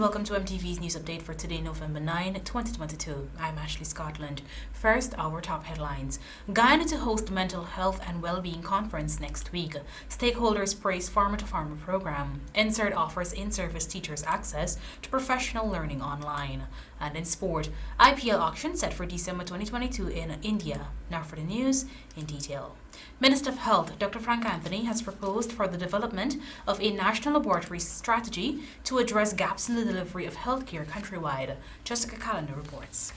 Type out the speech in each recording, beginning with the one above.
welcome to MTV's news update for today, November 9, 2022. I'm Ashley Scotland. First, our top headlines. Guyana to host mental health and well-being conference next week. Stakeholders praise farmer-to-farmer program. NSERD offers in-service teachers access to professional learning online. And in sport, IPL auction set for December 2022 in India. Now for the news in detail. Minister of Health Dr. Frank Anthony has proposed for the development of a national laboratory strategy to address gaps in the delivery of healthcare countrywide. Jessica Callender reports.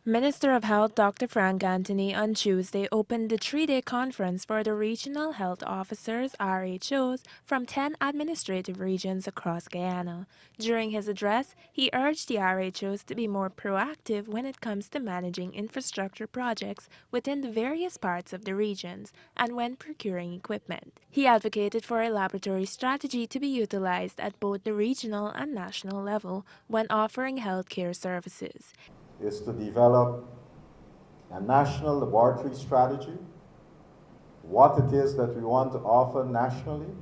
Minister of Health Dr. Frank Anthony on Tuesday opened the three-day conference for the regional health officers (RHOs) from 10 administrative regions across Guyana. During his address, he urged the RHOs to be more proactive when it comes to managing infrastructure projects within the various parts of the regions and when procuring equipment. He advocated for a laboratory strategy to be utilized at both the regional and national level when offering healthcare services. Is to develop a national laboratory strategy, what it is that we want to offer nationally,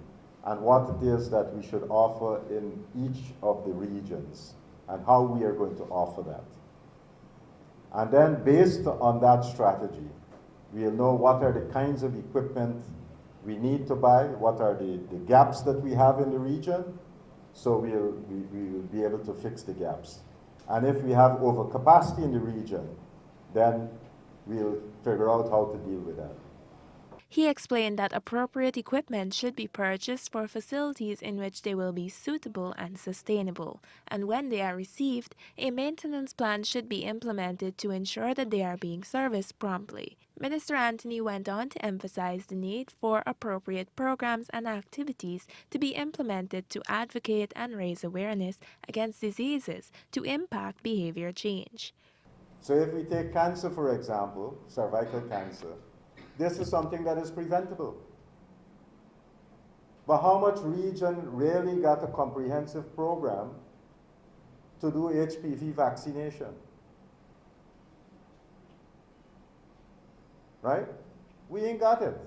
and what it is that we should offer in each of the regions, and how we are going to offer that. And then based on that strategy, we'll know what are the kinds of equipment we need to buy, what are the gaps that we have in the region, so we will be able to fix the gaps. And if we have overcapacity in the region, then we'll figure out how to deal with that. He explained that appropriate equipment should be purchased for facilities in which they will be suitable and sustainable, and when they are received, a maintenance plan should be implemented to ensure that they are being serviced promptly. Minister Anthony went on to emphasize the need for appropriate programs and activities to be implemented to advocate and raise awareness against diseases to impact behavior change. So if we take cancer, for example, cervical cancer, this is something that is preventable. But how much region really got a comprehensive program to do HPV vaccination? Right? We ain't got it.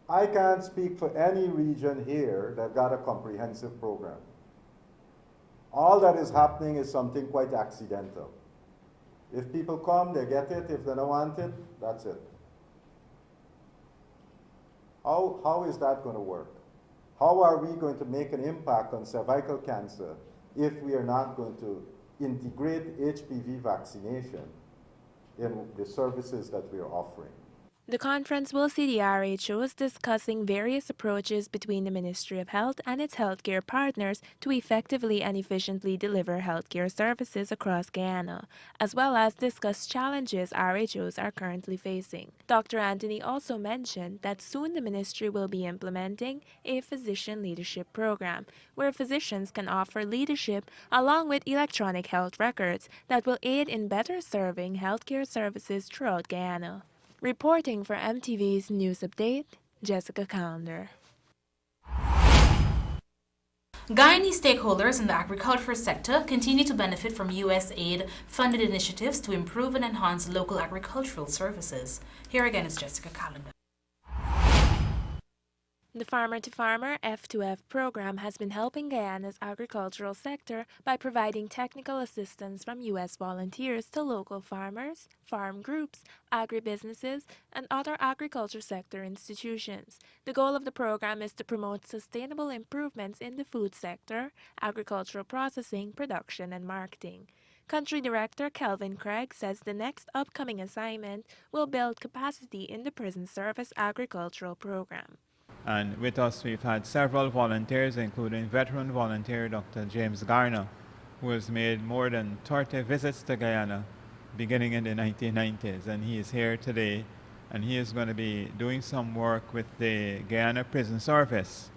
I can't speak for any region here that got a comprehensive program. All that is happening is something quite accidental. If people come, they get it. If they don't want it, that's it. How is that going to work? How are we going to make an impact on cervical cancer if we are not going to integrate HPV vaccination in the services that we are offering? The conference will see the RHOs discussing various approaches between the Ministry of Health and its healthcare partners to effectively and efficiently deliver healthcare services across Guyana, as well as discuss challenges RHOs are currently facing. Dr. Anthony also mentioned that soon the ministry will be implementing a physician leadership program, where physicians can offer leadership along with electronic health records that will aid in better serving healthcare services throughout Guyana. Reporting for MTV's News Update, Jessica Callender. Guyanese stakeholders in the agriculture sector continue to benefit from U.S. aid-funded initiatives to improve and enhance local agricultural services. Here again is Jessica Callender. The Farmer-to-Farmer F2F program has been helping Guyana's agricultural sector by providing technical assistance from U.S. volunteers to local farmers, farm groups, agribusinesses, and other agriculture sector institutions. The goal of the program is to promote sustainable improvements in the food sector, agricultural processing, production, and marketing. Country Director Kelvin Craig says the next upcoming assignment will build capacity in the prison service agricultural program. And with us, we've had several volunteers, including veteran volunteer Dr. James Garner, who has made more than 30 visits to Guyana beginning in the 1990s. And he is here today, and he is going to be doing some work with the Guyana Prison Service.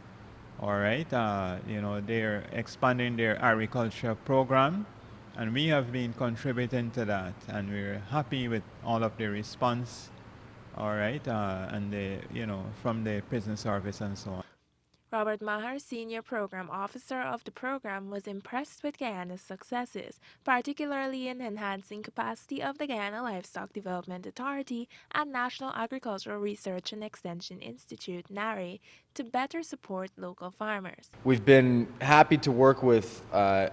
All right, they're expanding their agriculture program, and we have been contributing to that, and we're happy with all of the response. All right, and from the prison service and so on. Robert Maher, Senior Program Officer of the program, was impressed with Guyana's successes, particularly in enhancing capacity of the Guyana Livestock Development Authority and National Agricultural Research and Extension Institute, NARI, to better support local farmers. We've been happy to work with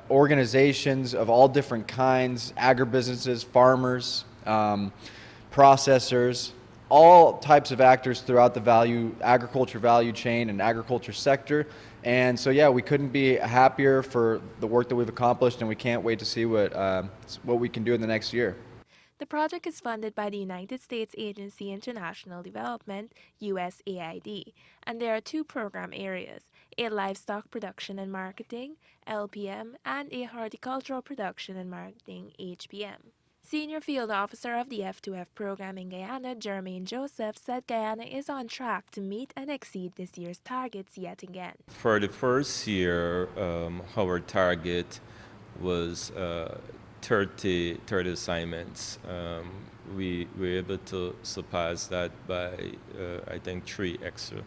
organizations of all different kinds, agribusinesses, farmers, processors, all types of actors throughout the agriculture value chain and agriculture sector. And so, yeah, we couldn't be happier for the work that we've accomplished, and we can't wait to see what we can do in the next year. The project is funded by the United States Agency International Development, USAID, and there are two program areas, a livestock production and marketing, LPM, and a horticultural production and marketing, HPM. Senior Field Officer of the F2F program in Guyana, Jermaine Joseph, said Guyana is on track to meet and exceed this year's targets yet again. For the first year, our target was 30 assignments. We were able to surpass that by, I think, 3 extra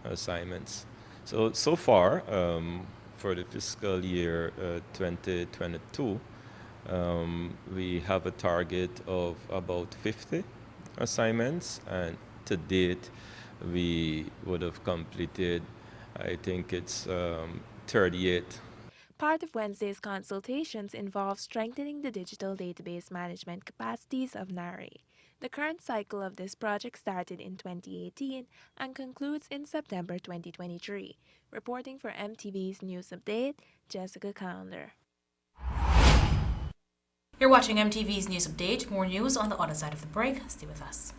assignments. So far, for the fiscal year 2022, we have a target of about 50 assignments, and to date, we would have completed, I think it's 38. Part of Wednesday's consultations involves strengthening the digital database management capacities of NARI. The current cycle of this project started in 2018 and concludes in September 2023. Reporting for MTV's News Update, Jessica Calendar. You're watching MTV's News Update. More news on the other side of the break. Stay with us.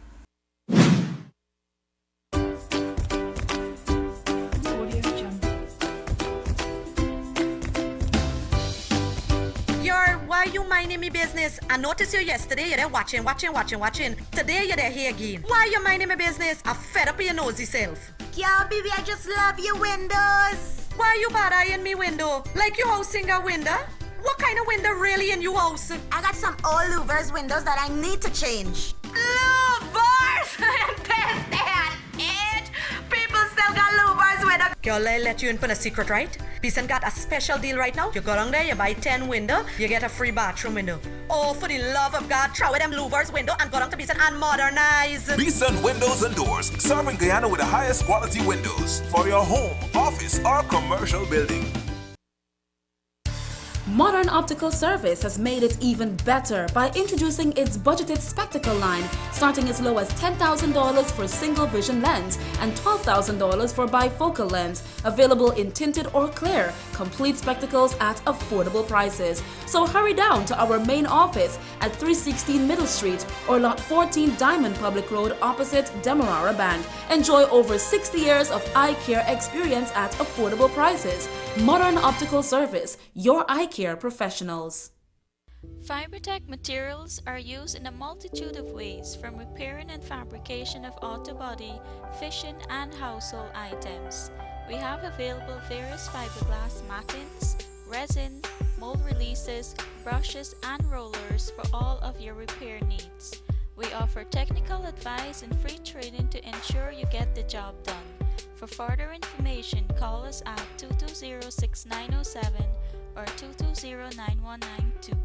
Why you minding me business? I noticed you yesterday, you're there watching. Today you're there here again. Why you minding me business? I'm fed up with your nosy self. Girl, baby, I just love your windows. Why you bad-eyeing me window? Like your house ain't got window? What kind of window really in your house? I got some old louvers windows that I need to change. Louvers? Test that, it? People still got louvers window. Girl, I let you in for a secret, right? Pearson got a special deal right now. You go down there, you buy 10 window, you get a free bathroom window. Oh, for the love of God, throw away them louvers window and go down to Pearson and modernize. Pearson Windows and Doors, serving Guyana with the highest quality windows for your home, office, or commercial building. Modern Optical Service has made it even better by introducing its budgeted spectacle line, starting as low as $10,000 for single vision lens and $12,000 for bifocal lens, available in tinted or clear, complete spectacles at affordable prices. So hurry down to our main office at 316 Middle Street or Lot 14 Diamond Public Road opposite Demerara Bank. Enjoy over 60 years of eye care experience at affordable prices. Modern Optical Service, your eye care professionals. FiberTech materials are used in a multitude of ways, from repairing and fabrication of auto body, fishing, and household items. We have available various fiberglass mattings, resin, mold releases, brushes, and rollers for all of your repair needs. We offer technical advice and free training to ensure you get the job done. For further information, call us at 220-6907 or 220-9192.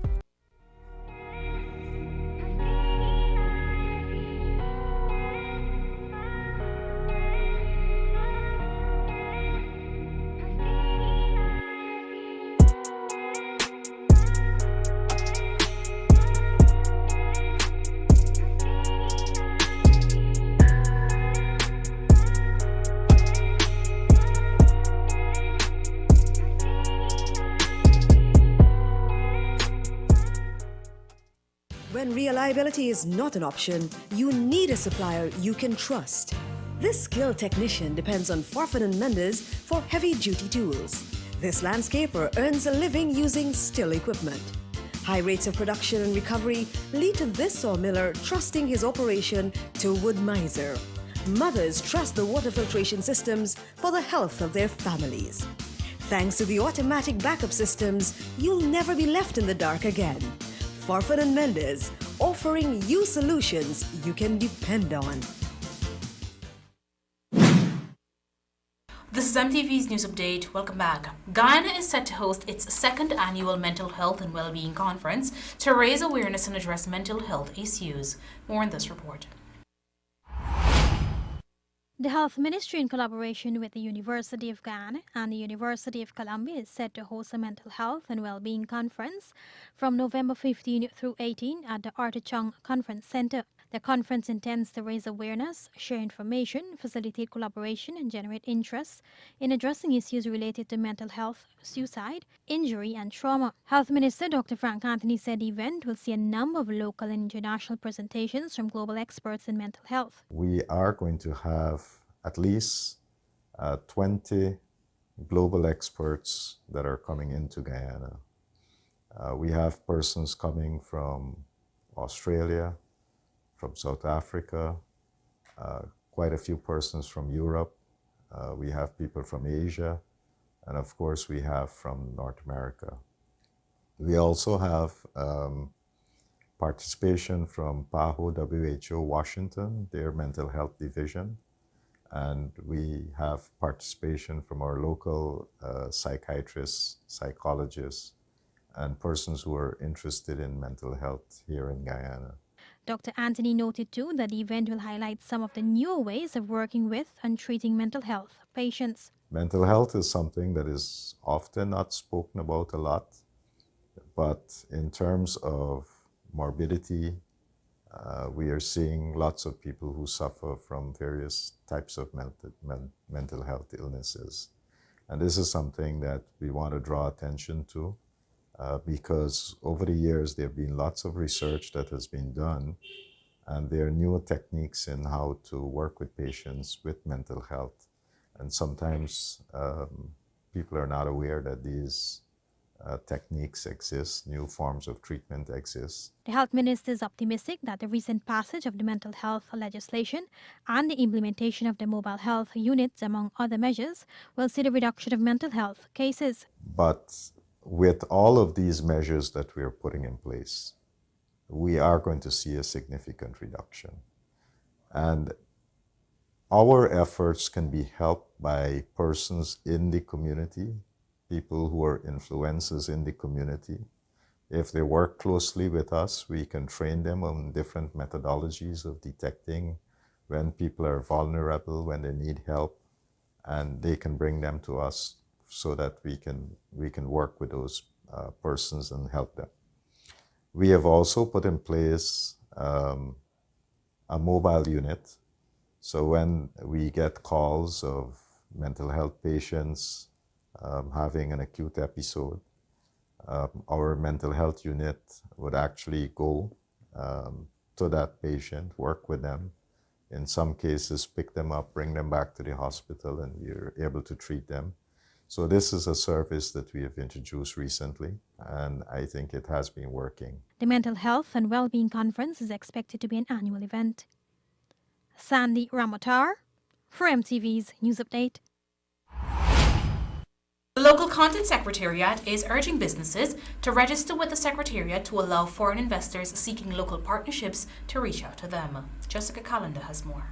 When reliability is not an option, you need a supplier you can trust. This skilled technician depends on Forfan & Mendes for heavy-duty tools. This landscaper earns a living using still equipment. High rates of production and recovery lead to this sawmiller trusting his operation to Wood Miser. Mothers trust the water filtration systems for the health of their families. Thanks to the automatic backup systems, you'll never be left in the dark again. Forfan & Mendes, offering you solutions you can depend on. The This is MTV's News Update. Welcome back. Guyana is set to host its second annual Mental Health and Wellbeing Conference to raise awareness and address mental health issues. More in this report. The Health Ministry, in collaboration with the University of Guyana and the University of Columbia, is set to host a mental health and well-being conference from November 15 through 18 at the Arthur Chung Conference Center. The conference intends to raise awareness, share information, facilitate collaboration, and generate interest in addressing issues related to mental health, suicide, injury, and trauma. Health Minister Dr. Frank Anthony said the event will see a number of local and international presentations from global experts in mental health. We are going to have at least 20 global experts that are coming into Guyana. We have persons coming from Australia, from South Africa, quite a few persons from Europe. We have people from Asia, and of course we have from North America. We also have participation from PAHO WHO Washington, their mental health division, and we have participation from our local psychiatrists, psychologists, and persons who are interested in mental health here in Guyana. Dr. Anthony noted too that the event will highlight some of the newer ways of working with and treating mental health patients. Mental health is something that is often not spoken about a lot, but in terms of morbidity, we are seeing lots of people who suffer from various types of mental health illnesses. And this is something that we want to draw attention to because over the years there have been lots of research that has been done, and there are newer techniques in how to work with patients with mental health. And sometimes people are not aware that these techniques exist, new forms of treatment exist. The health minister is optimistic that the recent passage of the mental health legislation and the implementation of the mobile health units, among other measures, will see the reduction of mental health cases. But with all of these measures that we are putting in place, we are going to see a significant reduction. And our efforts can be helped by persons in the community, people who are influencers in the community. If they work closely with us, we can train them on different methodologies of detecting when people are vulnerable, when they need help, and they can bring them to us so that we can work with those persons and help them. We have also put in place a mobile unit. So when we get calls of mental health patients having an acute episode, our mental health unit would actually go to that patient, work with them, in some cases pick them up, bring them back to the hospital, and we're able to treat them. So this is a service that we have introduced recently, and I think it has been working. The Mental Health and Wellbeing Conference is expected to be an annual event. Sandy Ramotar for MTV's News Update. The local content secretariat is urging businesses to register with the secretariat to allow foreign investors seeking local partnerships to reach out to them. Jessica Calendar has more.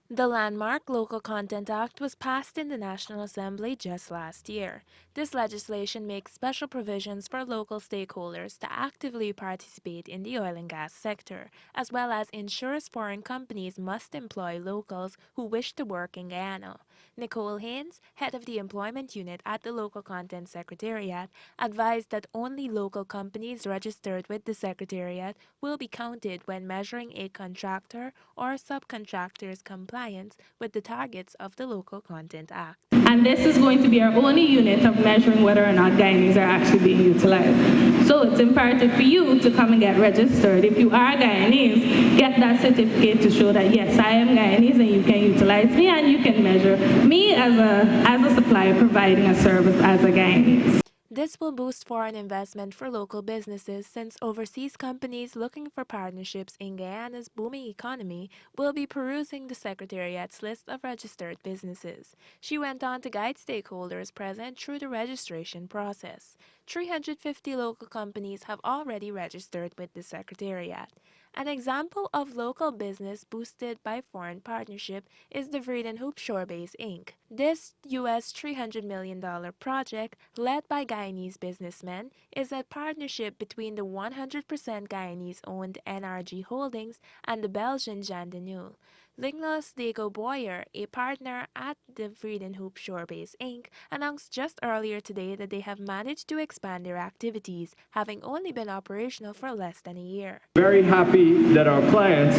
The landmark Local Content Act was passed in the National Assembly just last year. This legislation makes special provisions for local stakeholders to actively participate in the oil and gas sector, as well as ensures foreign companies must employ locals who wish to work in Guyana. Nicole Haynes, head of the employment unit at the Local Content Secretariat, advised that only local companies registered with the Secretariat will be counted when measuring a contractor or subcontractor's compliance with the targets of the Local Content Act. And this is going to be our only unit of measuring whether or not Guyanese are actually being utilized. So it's imperative for you to come and get registered. If you are Guyanese, get that certificate to show that yes, I am Guyanese and you can utilize me and you can measure me as a supplier providing a service as a Guyanese. This will boost foreign investment for local businesses since overseas companies looking for partnerships in Guyana's booming economy will be perusing the Secretariat's list of registered businesses. She went on to guide stakeholders present through the registration process. 350 local companies have already registered with the Secretariat. An example of local business boosted by foreign partnership is the Vreeden Hoop Shore Base Inc. This US $300 million project, led by Guyanese businessmen, is a partnership between the 100% Guyanese-owned NRG Holdings and the Belgian Jan de Nul. Lignos Dago Boyer, a partner at the Vreeden Hoop Shore Base Inc., announced just earlier today that they have managed to expand their activities, having only been operational for less than a year. Very happy that our clients,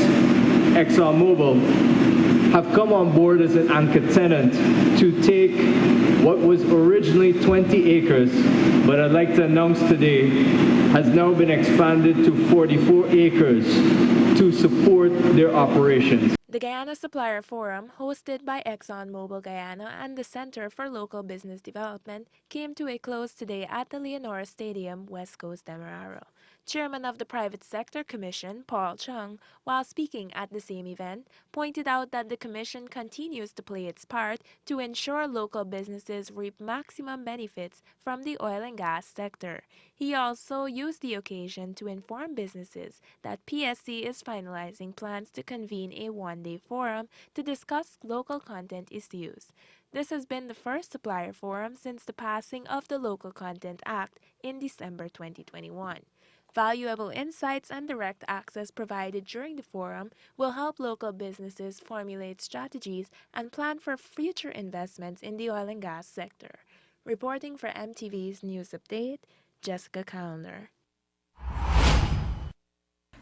ExxonMobil, have come on board as an anchor tenant to take what was originally 20 acres, but I'd like to announce today has now been expanded to 44 acres to support their operations. The Guyana Supplier Forum, hosted by ExxonMobil Guyana and the Center for Local Business Development, came to a close today at the Leonora Stadium, West Coast, Demerara. Chairman of the Private Sector Commission, Paul Chung, while speaking at the same event, pointed out that the Commission continues to play its part to ensure local businesses reap maximum benefits from the oil and gas sector. He also used the occasion to inform businesses that PSC is finalizing plans to convene a one-day forum to discuss local content issues. This has been the first supplier forum since the passing of the Local Content Act in December 2021. Valuable insights and direct access provided during the forum will help local businesses formulate strategies and plan for future investments in the oil and gas sector. Reporting for MTV's News Update, Jessica Callender.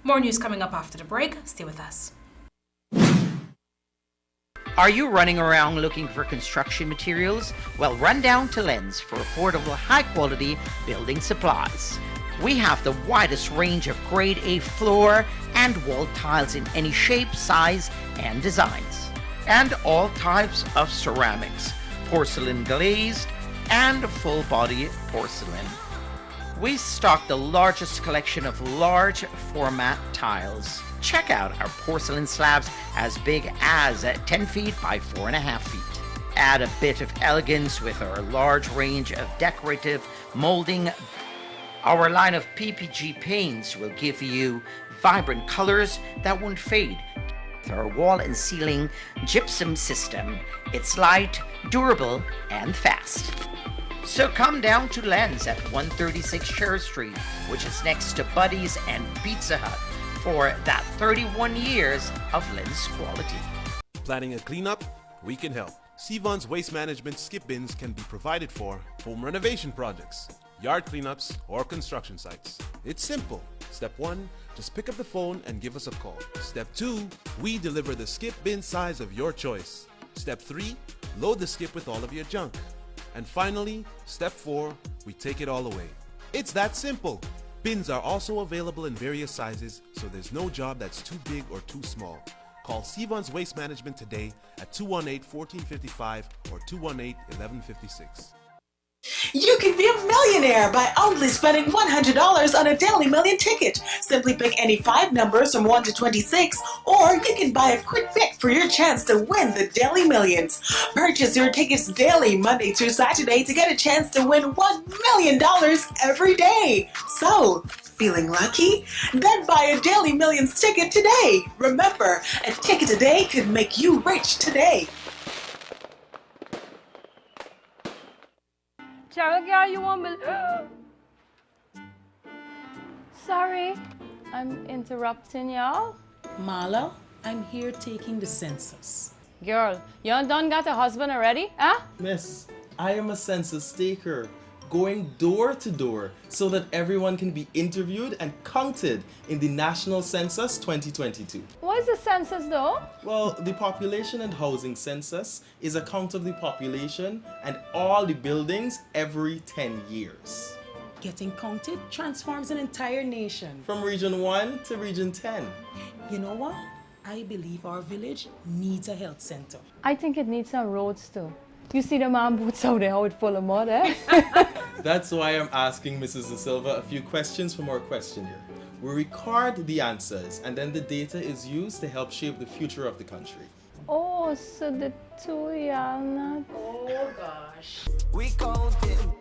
More news coming up after the break. Stay with us. Are you running around looking for construction materials? Well, run down to Lens for affordable, high-quality building supplies. We have the widest range of grade A floor and wall tiles in any shape, size, and designs. And all types of ceramics, porcelain glazed, and full body porcelain. We stock the largest collection of large format tiles. Check out our porcelain slabs as big as 10 feet by 4.5 feet. Add a bit of elegance with our large range of decorative molding. Our line of PPG paints will give you vibrant colors that won't fade. With our wall and ceiling gypsum system, it's light, durable, and fast. So come down to Lens at 136 Sher Street, which is next to Buddy's and Pizza Hut, for that 31 years of Lens quality. Planning a cleanup? We can help. Sevon's Waste Management skip bins can be provided for home renovation projects, yard cleanups, or construction sites. It's simple. Step 1, just pick up the phone and give us a call. Step 2, we deliver the skip bin size of your choice. Step 3, load the skip with all of your junk. And finally, step 4, we take it all away. It's that simple. Bins are also available in various sizes, so there's no job that's too big or too small. Call Sevon's Waste Management today at 218-1455 or 218-1156. You can be a millionaire by only spending $100 on a Daily Million ticket. Simply pick any 5 numbers from 1 to 26, or you can buy a quick pick for your chance to win the Daily Millions. Purchase your tickets daily, Monday through Saturday, to get a chance to win $1 million every day. So, feeling lucky? Then buy a Daily Millions ticket today. Remember, a ticket today could make you rich today. Cheryl, girl, you want me? Sorry, I'm interrupting y'all. Marla, I'm here taking the census. Girl, you done got a husband already, huh? Miss, I am a census taker, going door to door so that everyone can be interviewed and counted in the National Census 2022. What is the census though? Well, the Population and Housing Census is a count of the population and all the buildings every 10 years. Getting counted transforms an entire nation. From Region 1 to Region 10. You know what? I believe our village needs a health center. I think it needs some roads too. You see the man boots out there, how it's full of mud, eh? That's why I'm asking Mrs. De Silva a few questions from our questionnaire. We record the answers, and then the data is used to help shape the future of the country. Oh, so the two y'all not... Oh gosh. We counting.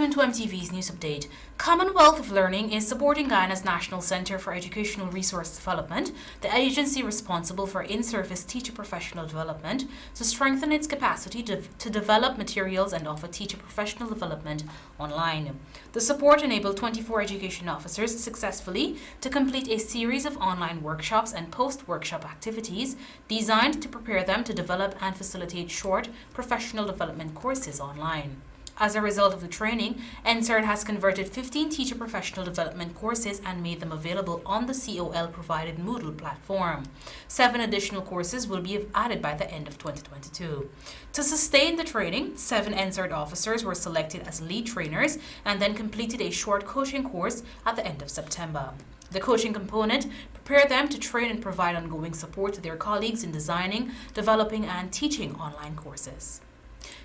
on to MTV's News Update. Commonwealth of Learning is supporting Guyana's National Centre for Educational Resource Development, the agency responsible for in-service teacher professional development, to strengthen its capacity to develop materials and offer teacher professional development online. The support enabled 24 education officers successfully to complete a series of online workshops and post-workshop activities designed to prepare them to develop and facilitate short professional development courses online. As a result of the training, NCERD has converted 15 teacher professional development courses and made them available on the COL-provided Moodle platform. 7 additional courses will be added by the end of 2022. To sustain the training, 7 NCERD officers were selected as lead trainers and then completed a short coaching course at the end of September. The coaching component prepared them to train and provide ongoing support to their colleagues in designing, developing, and teaching online courses.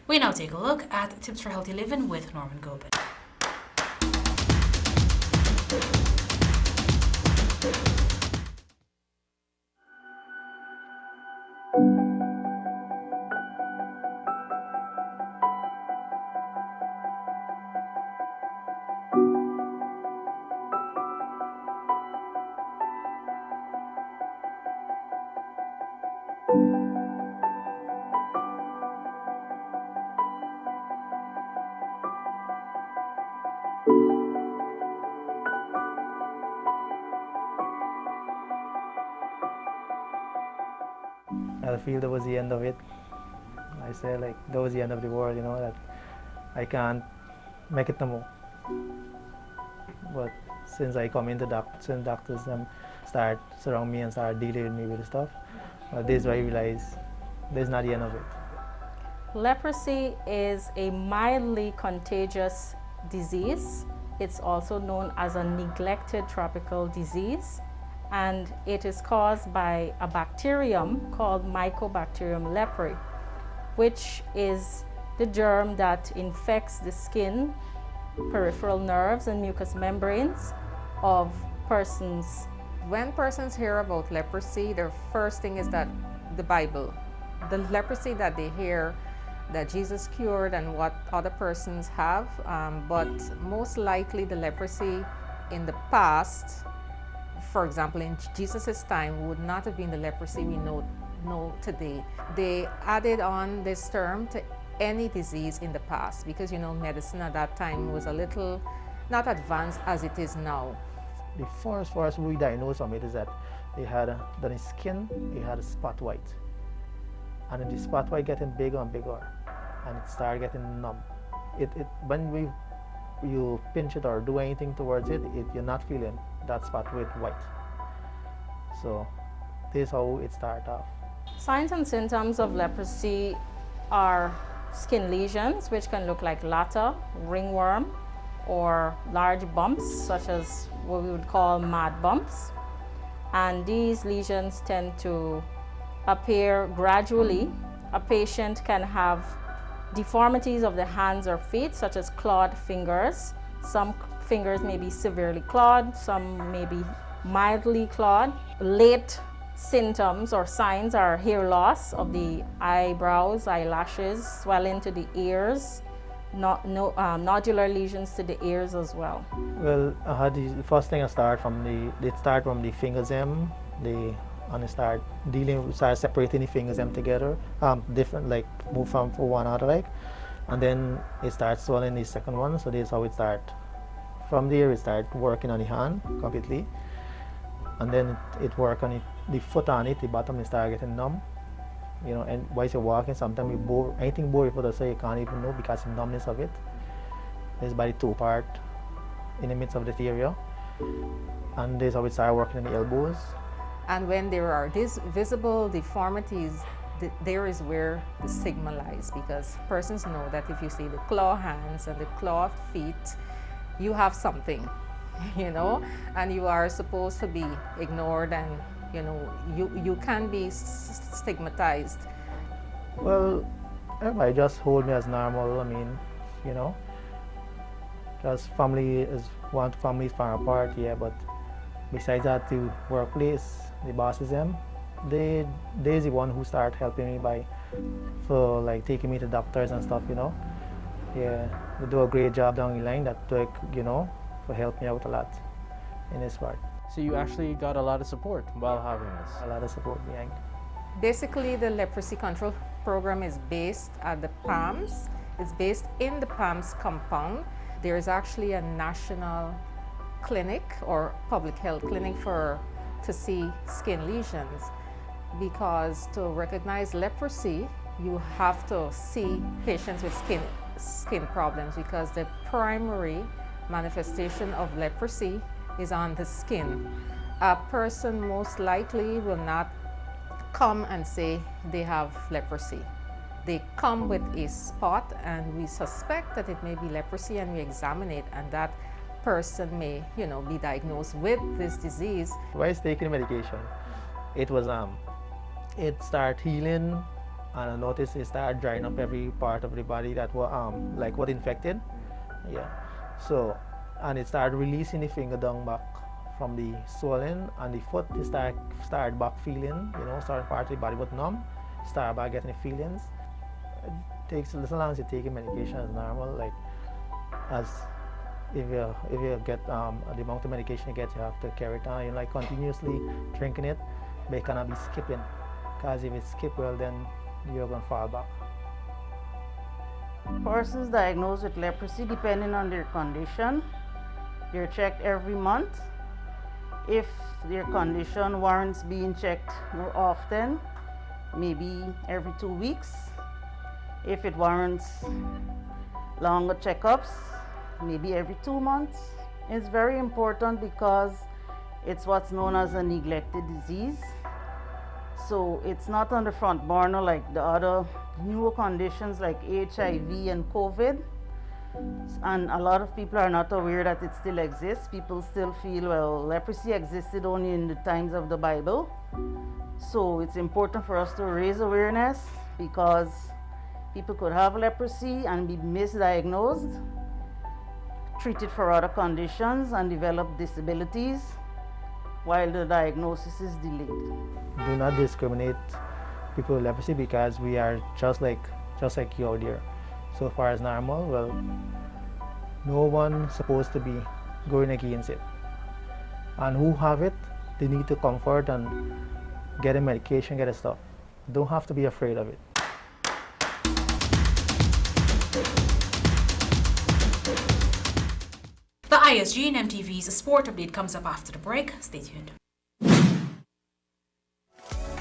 We now take a look at Tips for Healthy Living with Norman Gobin. I feel that was the end of it. I say like that was the end of the world, that I can't make it no more. But since I come into since doctors start surround me and start dealing with me with the stuff, this is where I realize this is not the end of it. Leprosy is a mildly contagious disease. It's also known as a neglected tropical disease, and it is caused by a bacterium called Mycobacterium leprae, which is the germ that infects the skin, peripheral nerves, and mucous membranes of persons. When persons hear about leprosy, their first thing is that the Bible. The leprosy that they hear that Jesus cured and what other persons have, but most likely the leprosy in the past, for example, in Jesus' time, would not have been the leprosy we know today. They added on this term to any disease in the past because, medicine at that time was a little not advanced as it is now. The first we diagnosed from it is that they had on his skin, he had a spot white. And the spot white getting bigger and bigger, and it started getting numb. When you pinch it or do anything towards it, you're not feeling that spot with white. So this is how it started off. Signs and symptoms of leprosy are skin lesions, which can look like latta, ringworm, or large bumps, such as what we would call mad bumps. And these lesions tend to appear gradually. A patient can have deformities of the hands or feet, such as clawed fingers. Some fingers may be severely clawed, some may be mildly clawed. Late symptoms or signs are hair loss of the eyebrows, eyelashes, swelling to the ears, nodular lesions to the ears as well. Well, the first thing I start from the fingers and start separating the fingers together, different, like move from one out like, and then it starts swelling the second one. So this is how it start. From there it start working on the hand completely, and then it work on the foot on it, the bottom it start getting numb. And while you're walking, sometimes you bore anything bore your foot, so you can't even know because the numbness of it is by the toe part in the midst of the area, and this is how it start working on the elbows. And when there are these visible deformities, there is where the stigma lies, because persons know that if you see the claw hands and the claw feet, you have something, and you are supposed to be ignored, and you can be stigmatized. Well, everybody just hold me as normal. I mean, just families far apart, yeah, but besides that, the workplace, the bosses they're the one who start helping me for like taking me to doctors and stuff, Yeah, they do a great job down the line. That to help me out a lot in this part. So you actually got a lot of support while having this. A lot of support behind. Basically, the leprosy control program is based at the PAMS. It's based in the PAMS compound. There is actually a national clinic or public health clinic to see skin lesions, because to recognize leprosy, you have to see patients with skin problems, because the primary manifestation of leprosy is on the skin. A person most likely will not come and say they have leprosy. They come with a spot and we suspect that it may be leprosy, and we examine it, and that person may, be diagnosed with this disease. While taking medication, it it started healing, and I noticed it started drying up every part of the body that was what infected. Yeah. So, and it started releasing the finger down back from the swelling, and the foot started back feeling, started part of the body but numb, started back getting the feelings. It takes as long as you take medication as normal, as if you get the amount of medication you get, you have to carry it on. Continuously drinking it, but you cannot be skipping, because if you skip, well, then you're going to fall back. Persons diagnosed with leprosy, depending on their condition, they're checked every month. If their condition warrants being checked more often, maybe every 2 weeks. If it warrants longer checkups, maybe every 2 months. It's very important because it's what's known as a neglected disease. So it's not on the front burner like the other newer conditions like HIV and COVID. And a lot of people are not aware that it still exists. People still feel, well, leprosy existed only in the times of the Bible. So it's important for us to raise awareness, because people could have leprosy and be misdiagnosed, treated for other conditions, and develop disabilities while the diagnosis is delayed. Do not discriminate people with leprosy, because we are just like you out there. So far as normal, well, no one supposed to be going against it. And who have it, they need to comfort and get a medication, get a stuff. Don't have to be afraid of it. The ISG and MTV's sport update comes up after the break. Stay tuned.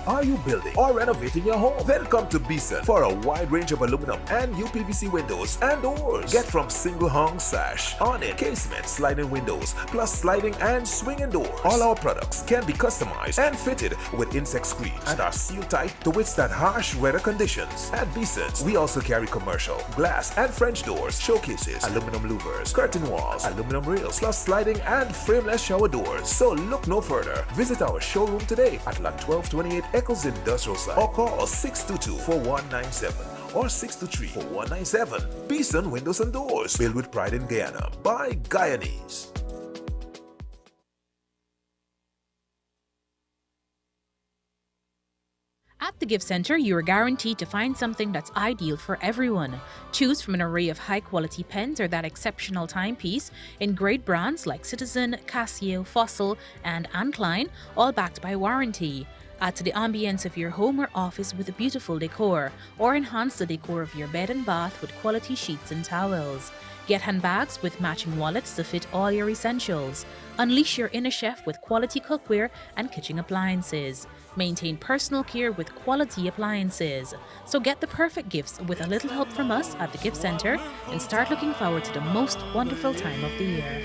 Are you building or renovating your home? Then come to Beeson for a wide range of aluminum and UPVC windows and doors. Get from single hung sash, awning, casement, sliding windows, plus sliding and swinging doors. All our products can be customized and fitted with insect screens and are sealed tight to withstand harsh weather conditions. At Beeson's, we also carry commercial, glass and French doors, showcases, aluminum louvers, curtain walls, aluminum rails, plus sliding and frameless shower doors. So look no further. Visit our showroom today at Lot 1228 Eccles Industrial Site, or call 622-4197 or 623-4197. Beeson Windows and Doors, built with pride in Guyana by Guyanese. At the Gift Center, you are guaranteed to find something that's ideal for everyone. Choose from an array of high-quality pens or that exceptional timepiece in great brands like Citizen, Casio, Fossil, and Klein, all backed by warranty. Add to the ambience of your home or office with a beautiful decor, or enhance the decor of your bed and bath with quality sheets and towels. Get handbags with matching wallets to fit all your essentials. Unleash your inner chef with quality cookware and kitchen appliances. Maintain personal care with quality appliances. So get the perfect gifts with a little help from us at the Gift Center and start looking forward to the most wonderful time of the year.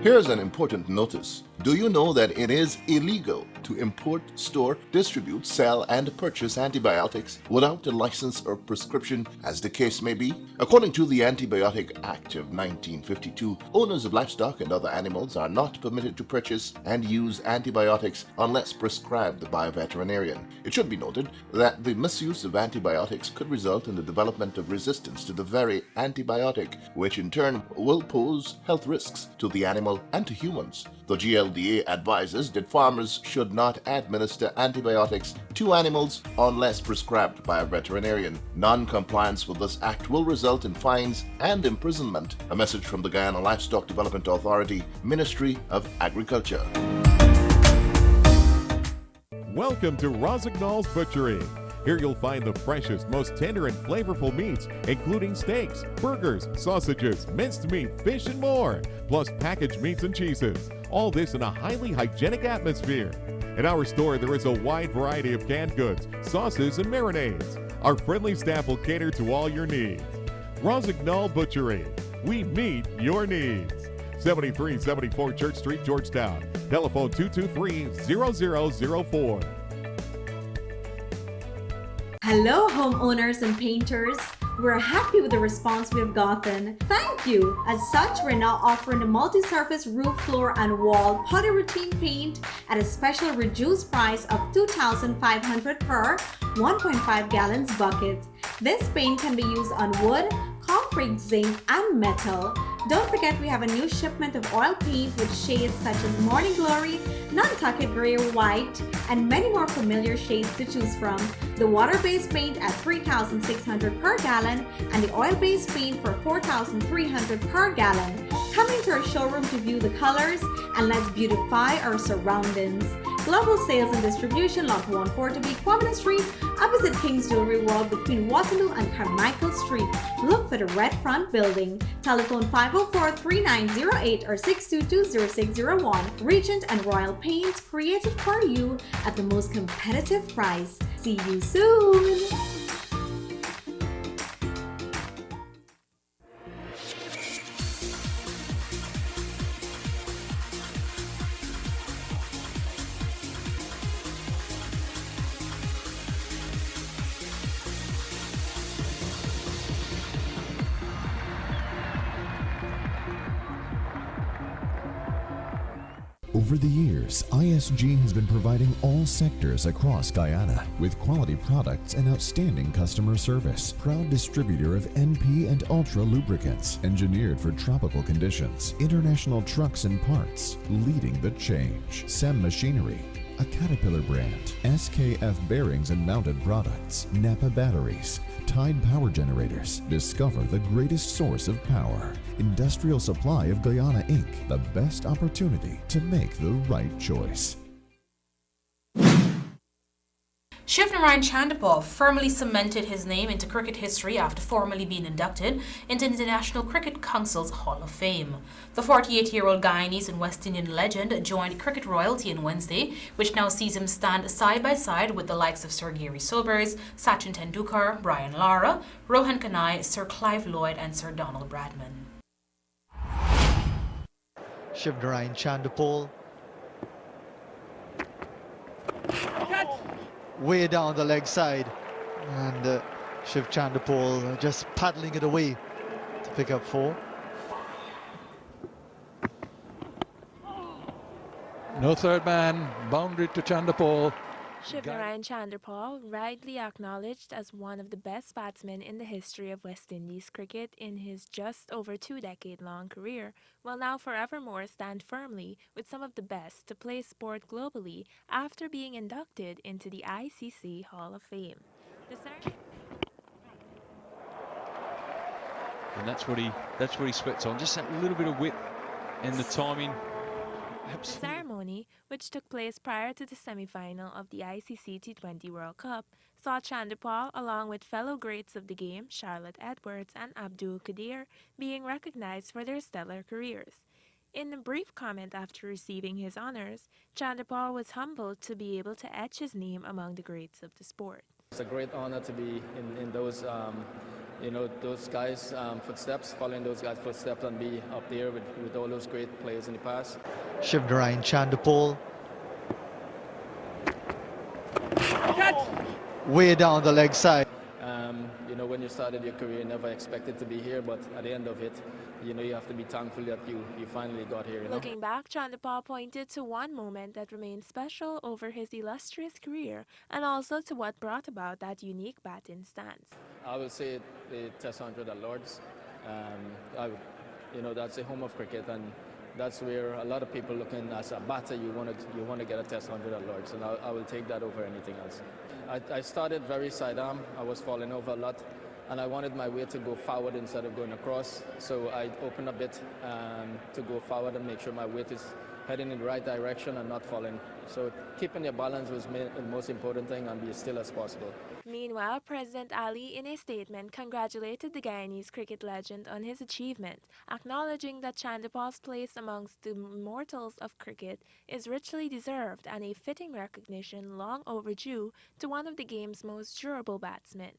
Here's an important notice. Do you know that it is illegal to import, store, distribute, sell, and purchase antibiotics without a license or prescription, as the case may be? According to the Antibiotic Act of 1952, owners of livestock and other animals are not permitted to purchase and use antibiotics unless prescribed by a veterinarian. It should be noted that the misuse of antibiotics could result in the development of resistance to the very antibiotic, which in turn will pose health risks to the animal animal and to humans. The GLDA advises that farmers should not administer antibiotics to animals unless prescribed by a veterinarian. Non-compliance with this act will result in fines and imprisonment. A message from the Guyana Livestock Development Authority, Ministry of Agriculture. Welcome to Rosignol's Butchery. Here you'll find the freshest, most tender and flavorful meats, including steaks, burgers, sausages, minced meat, fish, and more, plus packaged meats and cheeses. All this in a highly hygienic atmosphere. In our store, there is a wide variety of canned goods, sauces, and marinades. Our friendly staff will cater to all your needs. Rosignol Butchery. We meet your needs. 7374 Church Street, Georgetown. Telephone 223-0004. Hello, homeowners and painters. We're happy with the response we've gotten. Thank you. As such, we're now offering a multi-surface roof, floor, and wall putty routine paint at a special reduced price of $2,500 per 1.5 gallons bucket. This paint can be used on wood, concrete, zinc, and metal. Don't forget we have a new shipment of oil paint with shades such as Morning Glory, Nantucket Gray, White, and many more familiar shades to choose from. The water-based paint at $3,600 per gallon and the oil-based paint for $4,300 per gallon. Come into our showroom to view the colors and let's beautify our surroundings. Global sales and distribution, Lot 140B, Quamina Street, opposite King's Jewelry World between Waterloo and Carmichael Street. Look for the red front building. Telephone 504-3908 or 622-0601. Regent and Royal Paints, created for you at the most competitive price. See you soon! Over the years, ISG has been providing all sectors across Guyana with quality products and outstanding customer service. Proud distributor of NP and Ultra lubricants, engineered for tropical conditions. International trucks and parts, leading the change. SEM Machinery, a Caterpillar brand. SKF bearings and mounted products. Napa batteries. Tide power generators. Discover the greatest source of power. Industrial Supply of Guyana Inc. The best opportunity to make the right choice. Shivnarine Chandapal firmly cemented his name into cricket history after formally being inducted into the International Cricket Council's Hall of Fame. The 48-year-old Guyanese and West Indian legend joined cricket royalty on Wednesday, which now sees him stand side by side with the likes of Sir Gary Sobers, Sachin Tendulkar, Brian Lara, Rohan Kanai, Sir Clive Lloyd and Sir Donald Bradman. Shivnarine Chandapal. Way down the leg side, and Shiv Chandapal just paddling it away to pick up 4. No third man, boundary to Chandapal. Shivnarine Chandapal, rightly acknowledged as one of the best batsmen in the history of West Indies cricket in his just over 2-decade-long career, will now forevermore stand firmly with some of the best to play sport globally after being inducted into the ICC Hall of Fame. And that's what he sweats on, just that little bit of width and the timing. The ceremony, which took place prior to the semi-final of the ICC T20 World Cup, saw Chandapal, along with fellow greats of the game, Charlotte Edwards and Abdul Qadir, being recognized for their stellar careers. In a brief comment after receiving his honors, Chandapal was humbled to be able to etch his name among the greats of the sport. It's a great honor to be in those those guys' footsteps, following those guys' footsteps, and be up there with all those great players in the past. Shivnarine Chandapal. Way down the leg side. When you started your career, you never expected to be here, but at the end of it, you have to be thankful that you finally got here. Looking back, Chandapal pointed to one moment that remained special over his illustrious career, and also to what brought about that unique batting stance. I would say the Test 100 at Lords. That's the home of cricket, and That's where a lot of people looking as a batter, you want to get a test 100 at Lords, and I will take that over anything else. I started very sidearm. I was falling over a lot, and I wanted my weight to go forward instead of going across. So I opened a bit to go forward and make sure my weight is heading in the right direction and not falling. So keeping your balance was the most important thing, and be as still as possible. Meanwhile, President Ali, in a statement, congratulated the Guyanese cricket legend on his achievement, acknowledging that Chandapal's place amongst the immortals of cricket is richly deserved and a fitting recognition long overdue to one of the game's most durable batsmen.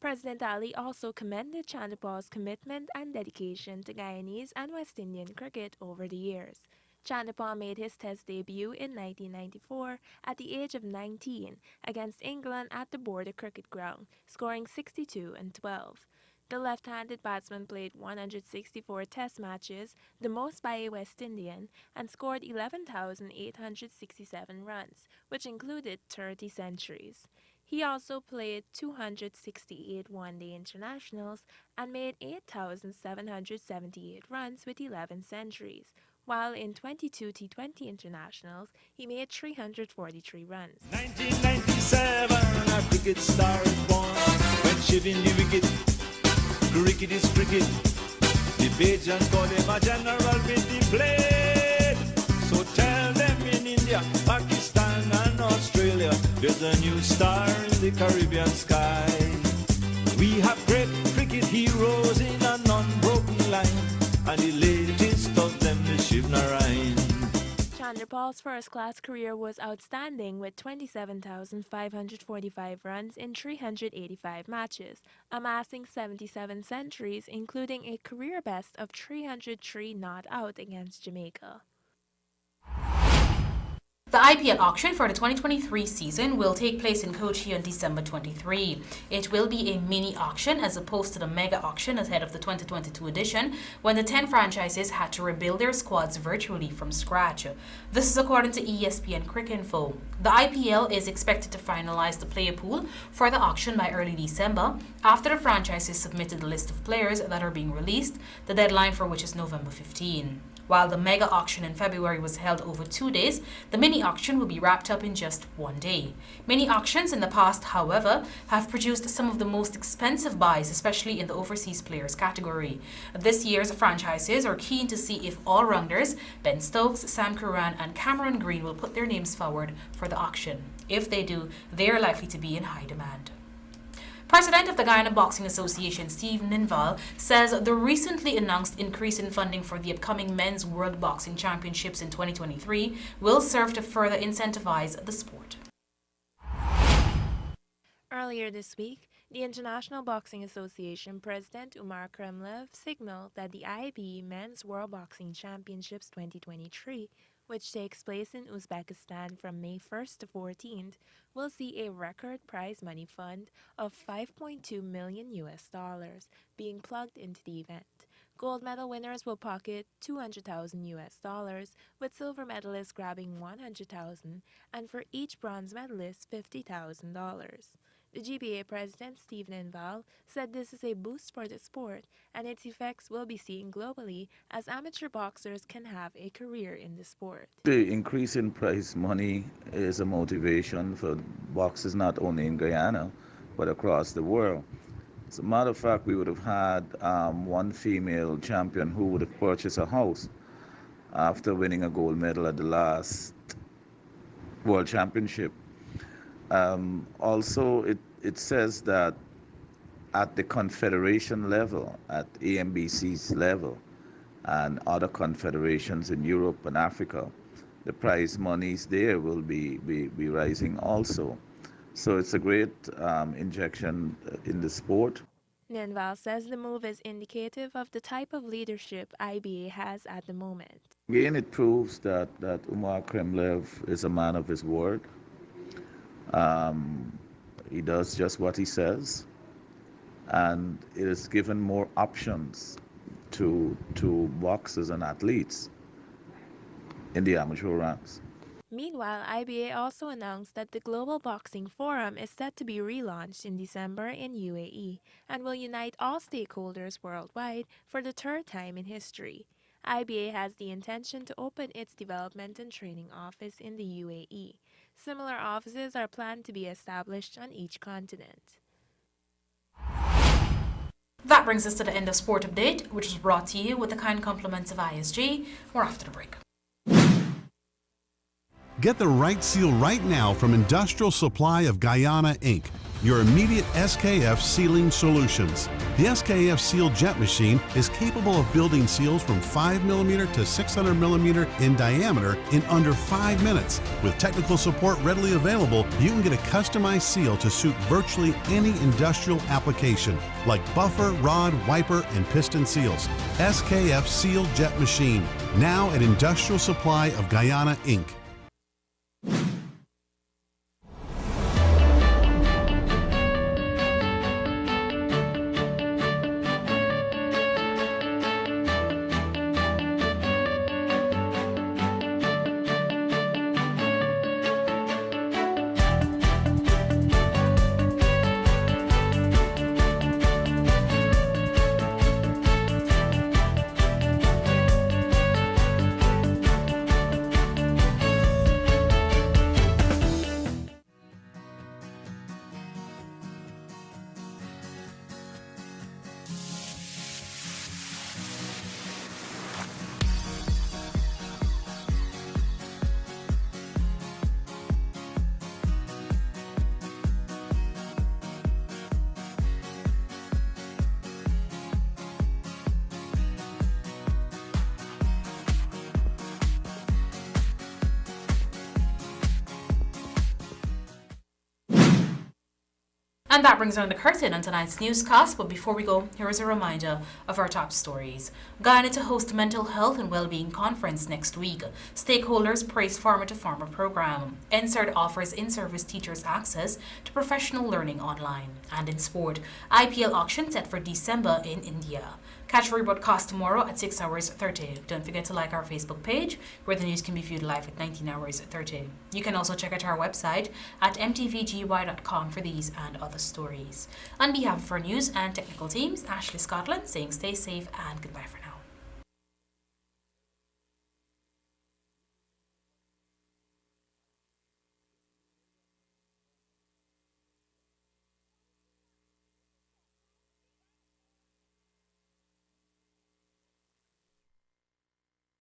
President Ali also commended Chandapal's commitment and dedication to Guyanese and West Indian cricket over the years. Chandapal made his Test debut in 1994 at the age of 19 against England at the Border Cricket Ground, scoring 62 and 12. The left-handed batsman played 164 Test matches, the most by a West Indian, and scored 11,867 runs, which included 30 centuries. He also played 268 one-day internationals and made 8,778 runs with 11 centuries, while in 22 T20 internationals, he made 343 runs. 1997, our cricket star is born. When shiving the wicket, cricket is cricket. The Bajans call him a general with the blade. So tell them in India, Pakistan and Australia, there's a new star in the Caribbean sky. We have great cricket heroes in an unbroken line, and the latest of them is Shiv Narayan. Chandrapal's first-class career was outstanding with 27,545 runs in 385 matches, amassing 77 centuries, including a career best of 303 not out against Jamaica. The IPL auction for the 2023 season will take place in Kochi on December 23. It will be a mini auction as opposed to the mega auction ahead of the 2022 edition, when the 10 franchises had to rebuild their squads virtually from scratch. This is according to ESPN Cricinfo. The IPL is expected to finalize the player pool for the auction by early December, after the franchises submitted a list of players that are being released, the deadline for which is November 15. While the mega auction in February was held over 2 days, the mini auction will be wrapped up in just 1 day. Mini auctions in the past, however, have produced some of the most expensive buys, especially in the overseas players category. This year's franchises are keen to see if all-rounders Ben Stokes, Sam Curran and Cameron Green will put their names forward for the auction. If they do, they are likely to be in high demand. President of the Guyana Boxing Association, Steve Ninval, says the recently announced increase in funding for the upcoming Men's World Boxing Championships in 2023 will serve to further incentivize the sport. Earlier this week, the International Boxing Association President Umar Kremlev signaled that the IB Men's World Boxing Championships 2023, which takes place in Uzbekistan from May 1st to 14th, will see a record prize money fund of $5.2 million being plugged into the event. Gold medal winners will pocket $200,000, with silver medalists grabbing $100,000, and for each bronze medalist, $50,000. The GBA president, Stephen Inval, said this is a boost for the sport, and its effects will be seen globally as amateur boxers can have a career in the sport. The increase in prize money is a motivation for boxers not only in Guyana, but across the world. As a matter of fact, we would have had one female champion who would have purchased a house after winning a gold medal at the last World Championship. Also, it says that at the confederation level, at AMBC's level, and other confederations in Europe and Africa, the prize monies there will be rising also. So it's a great injection in the sport. Ninval says the move is indicative of the type of leadership IBA has at the moment. Again, it proves that Umar Kremlev is a man of his word. He does just what he says, and it has given more options to boxers and athletes in the amateur ranks. Meanwhile, IBA also announced that the Global Boxing Forum is set to be relaunched in December in UAE and will unite all stakeholders worldwide for the third time in history. IBA has the intention to open its development and training office in the UAE. Similar offices are planned to be established on each continent. That brings us to the end of Sport Update, which was brought to you with the kind compliments of ISG. We're after the break. Get the right seal right now from Industrial Supply of Guyana, Inc., your immediate SKF sealing solutions. The SKF Seal Jet Machine is capable of building seals from 5mm to 600mm in diameter in under 5 minutes. With technical support readily available, you can get a customized seal to suit virtually any industrial application, like buffer, rod, wiper, and piston seals. SKF Seal Jet Machine, now at Industrial Supply of Guyana, Inc. And that brings down the curtain on tonight's newscast. But before we go, here is a reminder of our top stories. Guyana to host a mental health and well-being conference next week. Stakeholders praise farmer-to-farmer program. NSERD offers in-service teachers access to professional learning online. And in sport, IPL auction set for December in India. Catch rebroadcast tomorrow at 6 hours 30. Don't forget to like our Facebook page, where the news can be viewed live at 19 hours 30. You can also check out our website at mtvgy.com for these and other stories. On behalf of our news and technical teams, Ashley Scotland saying stay safe and goodbye for now.